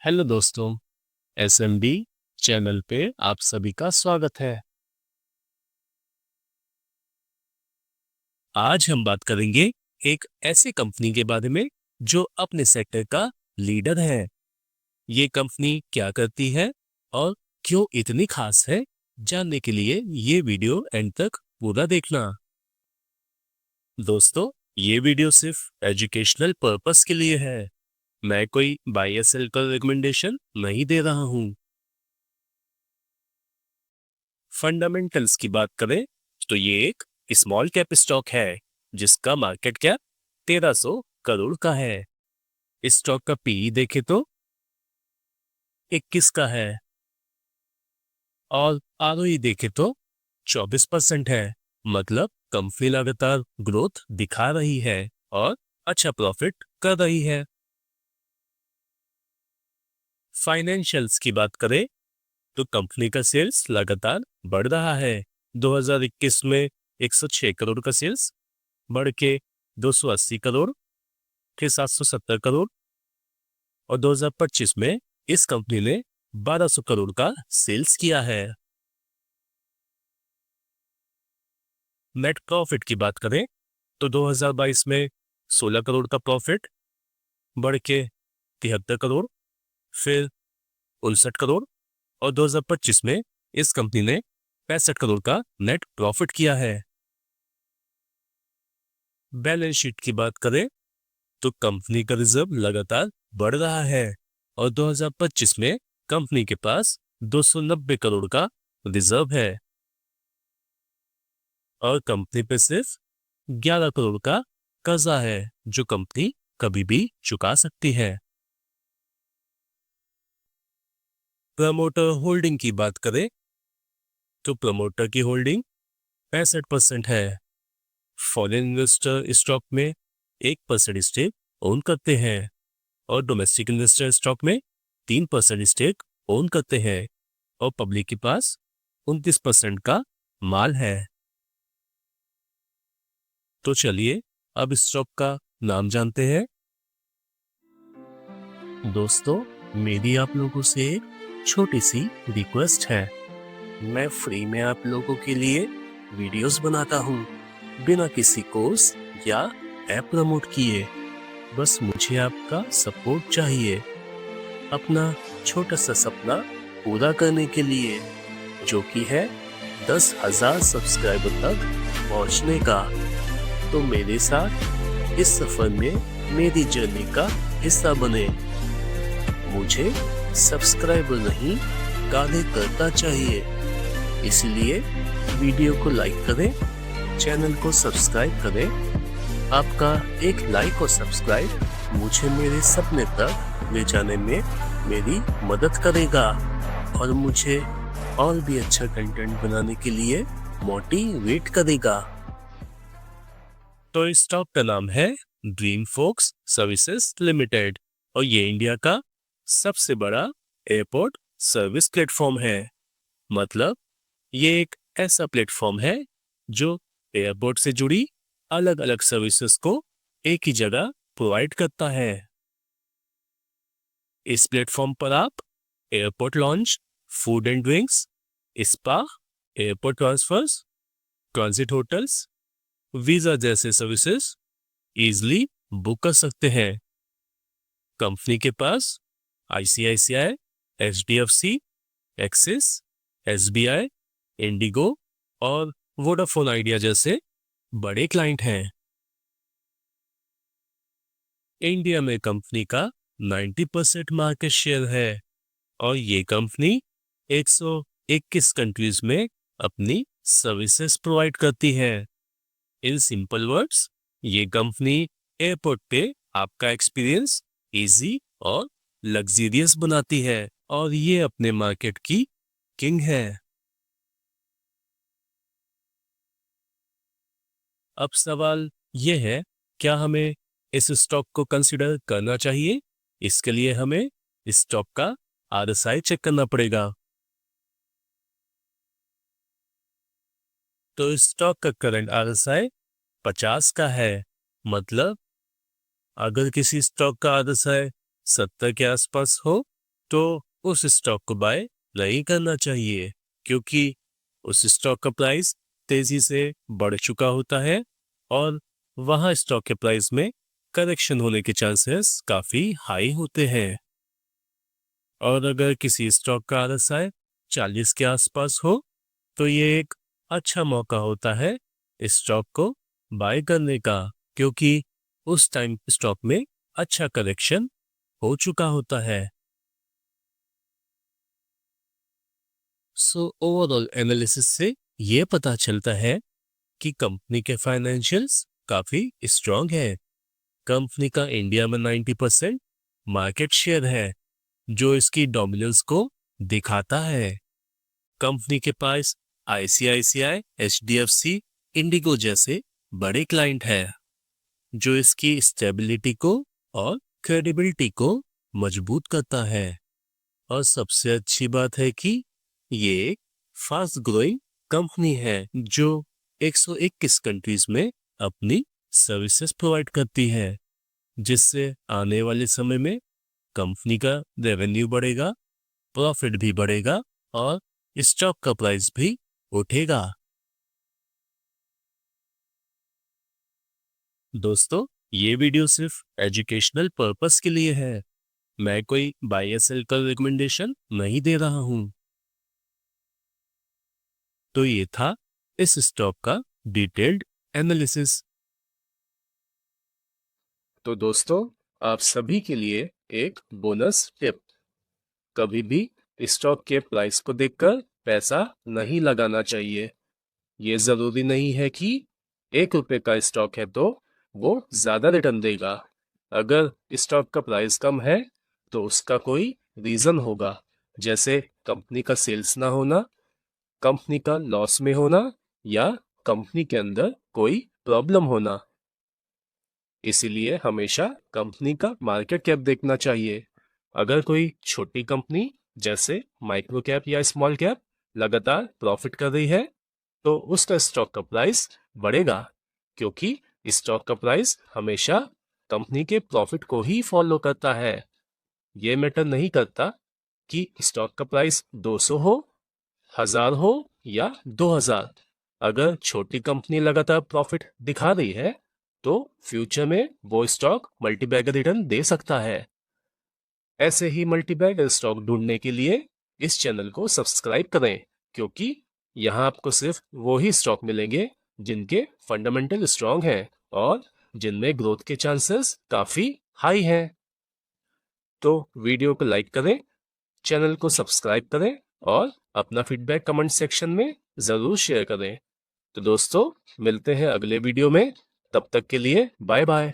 Hello दोस्तों, SMB channel पे आप सभी का स्वागत है। आज हम बात करेंगे एक ऐसी कंपनी के बारे में जो अपने सेक्टर का लीडर है। ये कंपनी क्या करती है और क्यों इतनी खास है, जानने के लिए ये वीडियो एंड तक पूरा देखना। दोस्तों, ये वीडियो सिर्फ एजुकेशनल पर्पस के लिए है। मैं कोई बाय या सेल का रिकमेंडेशन नहीं दे रहा हूँ। फंडामेंटल्स की बात करें तो ये एक स्मॉल कैप स्टॉक है जिसका मार्केट कैप 1300 करोड़ का है। इस स्टॉक का पीई देखे तो 21 का है और आरओई देखे तो 24% है। मतलब कंपनी लगातार ग्रोथ दिखा रही है और अच्छा प्रॉफिट कर रही है। फाइनेंशियल्स की बात करें तो कंपनी का सेल्स लगातार बढ़ रहा है। 2021 में 106 करोड़ का सेल्स बढ़ के 280 करोड़, फिर 770 करोड़ और 2025 में इस कंपनी ने 1200 करोड़ का सेल्स किया है। नेट प्रॉफिट की बात करें तो 2022 में 16 करोड़ का प्रॉफिट बढ़ के 73 करोड़, फिर 59 करोड़ और 2025 में इस कंपनी ने 65 करोड़ का नेट प्रॉफिट किया है। बैलेंस शीट की बात करें तो कंपनी का रिजर्व लगातार बढ़ रहा है और 2025 में कंपनी के पास 290 करोड़ का रिजर्व है और कंपनी पे सिर्फ 11 करोड़ का कर्जा है जो कंपनी कभी भी चुका सकती है। प्रमोटर होल्डिंग की बात करें तो प्रमोटर की होल्डिंग 65% है। फॉरेन इन्वेस्टर स्टॉक में 1% स्टेक ओन करते हैं और डोमेस्टिक इन्वेस्टर स्टॉक में 3% स्टेक ओन करते हैं और पब्लिक के पास 29% का माल है। तो चलिए अब इस स्टॉक का नाम जानते हैं। दोस्तों, मेरी आप लोगों से एक छोटी सी रिक्वेस्ट है। मैं फ्री में आप लोगों के लिए वीडियोस बनाता हूँ बिना किसी कोर्स या ऐप प्रमोट किए। बस मुझे आपका सपोर्ट चाहिए अपना छोटा सा सपना पूरा करने के लिए, जो कि है 10,000 सब्सक्राइबर तक पहुंचने का। तो मेरे साथ इस सफर में मेरी जर्नी का हिस्सा बने। मुझे सब्सक्राइबर नहीं, कार्यकर्ता चाहिए। इसलिए वीडियो को लाइक करें, चैनल को सब्सक्राइब करें। आपका एक लाइक और सब्सक्राइब मुझे मेरे सपने तक ले जाने में मेरी मदद करेगा और मुझे और भी अच्छा कंटेंट बनाने के लिए मोटिवेट करेगा। तो इस स्टॉक का नाम है ड्रीम फोक्स सर्विसेज लिमिटेड और ये इंडिया का सबसे बड़ा एयरपोर्ट सर्विस प्लेटफॉर्म है। मतलब ये एक ऐसा प्लेटफॉर्म है जो एयरपोर्ट से जुड़ी अलग अलग सर्विसेज को एक ही जगह प्रोवाइड करता है। इस प्लेटफॉर्म पर आप airport lounge, food and drinks, spa, airport transfers, transit hotels, visa जैसे सर्विसेज इजीली बुक कर सकते हैं। कंपनी के पास ICICI, HDFC, Axis, SBI, IndiGo और वोडाफोन आइडिया जैसे बड़े क्लाइंट हैं। इंडिया में कंपनी का 90% मार्केट शेयर है और ये कंपनी 121 कंट्रीज में अपनी सर्विसेज प्रोवाइड करती है। इन सिंपल वर्ड्स, ये कंपनी एयरपोर्ट पे आपका एक्सपीरियंस इजी और लग्जरियस बनाती है और ये अपने मार्केट की किंग है। अब सवाल यह है, क्या हमें इस स्टॉक को कंसिडर करना चाहिए? इसके लिए हमें इस स्टॉक का आरएसआई चेक करना पड़ेगा। तो इस स्टॉक का करंट आरएसआई 50 का है। मतलब अगर किसी स्टॉक का आरएसआई 70 के आसपास हो तो उस स्टॉक को बाय नहीं करना चाहिए, क्योंकि उस स्टॉक का प्राइस तेजी से बढ़ चुका होता है और वहां स्टॉक के प्राइस में करेक्शन होने के चांसेस काफी हाई होते हैं। और अगर किसी स्टॉक का RSI 40 के आसपास हो तो ये एक अच्छा मौका होता है इस स्टॉक को बाय करने का, क्योंकि उस टाइम स्टॉक में अच्छा करेक्शन हो चुका होता है। ओवरऑल एनालिसिस से ये पता चलता है कि कंपनी के फाइनेंशियल्स काफी स्ट्रांग है। कंपनी का इंडिया में 90% मार्केट शेयर है, जो इसकी डोमिनेंस को दिखाता है। कंपनी के पास ICICI, HDFC, इंडिगो जैसे बड़े क्लाइंट हैं, जो इसकी स्टेबिलिटी को और क्रेडिबिलिटी को मजबूत करता है। और सबसे अच्छी बात है कि ये एक फास्ट ग्रोइंग कंपनी है, जो 121 कंट्रीज में अपनी सर्विसेज प्रोवाइड करती है, जिससे आने वाले समय में कंपनी का रेवेन्यू बढ़ेगा, प्रॉफिट भी बढ़ेगा और स्टॉक का प्राइस भी उठेगा। दोस्तों, ये वीडियो सिर्फ एजुकेशनल पर्पस के लिए है। मैं कोई बाय या सेल का रिकमेंडेशन नहीं दे रहा हूं। तो ये था इस स्टॉक का डिटेल्ड एनालिसिस। तो दोस्तों, आप सभी के लिए एक बोनस टिप। कभी भी स्टॉक के प्राइस को देखकर पैसा नहीं लगाना चाहिए। ये जरूरी नहीं है कि ₹1 का स्टॉक है तो वो ज्यादा रिटर्न देगा। अगर स्टॉक का प्राइस कम है तो उसका कोई रीजन होगा, जैसे कंपनी का सेल्स ना होना, कंपनी का लॉस में होना या कंपनी के अंदर कोई प्रॉब्लम होना। इसीलिए हमेशा कंपनी का मार्केट कैप देखना चाहिए। अगर कोई छोटी कंपनी जैसे माइक्रो कैप या स्मॉल कैप लगातार प्रॉफिट कर रही है तो उसका स्टॉक का प्राइस बढ़ेगा, क्योंकि स्टॉक का प्राइस हमेशा कंपनी के प्रॉफिट को ही फॉलो करता है। ये मैटर नहीं करता कि स्टॉक का प्राइस 200 हो, 1000 हो या 2000। अगर छोटी कंपनी लगातार प्रॉफिट दिखा रही है तो फ्यूचर में वो स्टॉक मल्टीबैगर रिटर्न दे सकता है। ऐसे ही मल्टीबैगर स्टॉक ढूंढने के लिए इस चैनल को सब्सक्राइब करें, क्योंकि यहाँ आपको सिर्फ वो ही स्टॉक मिलेंगे जिनके फंडामेंटल स्ट्रांग हैं और जिनमें ग्रोथ के चांसेस काफी हाई हैं। तो वीडियो को लाइक करें, चैनल को सब्सक्राइब करें और अपना फीडबैक कमेंट सेक्शन में जरूर शेयर करें। तो दोस्तों, मिलते हैं अगले वीडियो में। तब तक के लिए बाय बाय।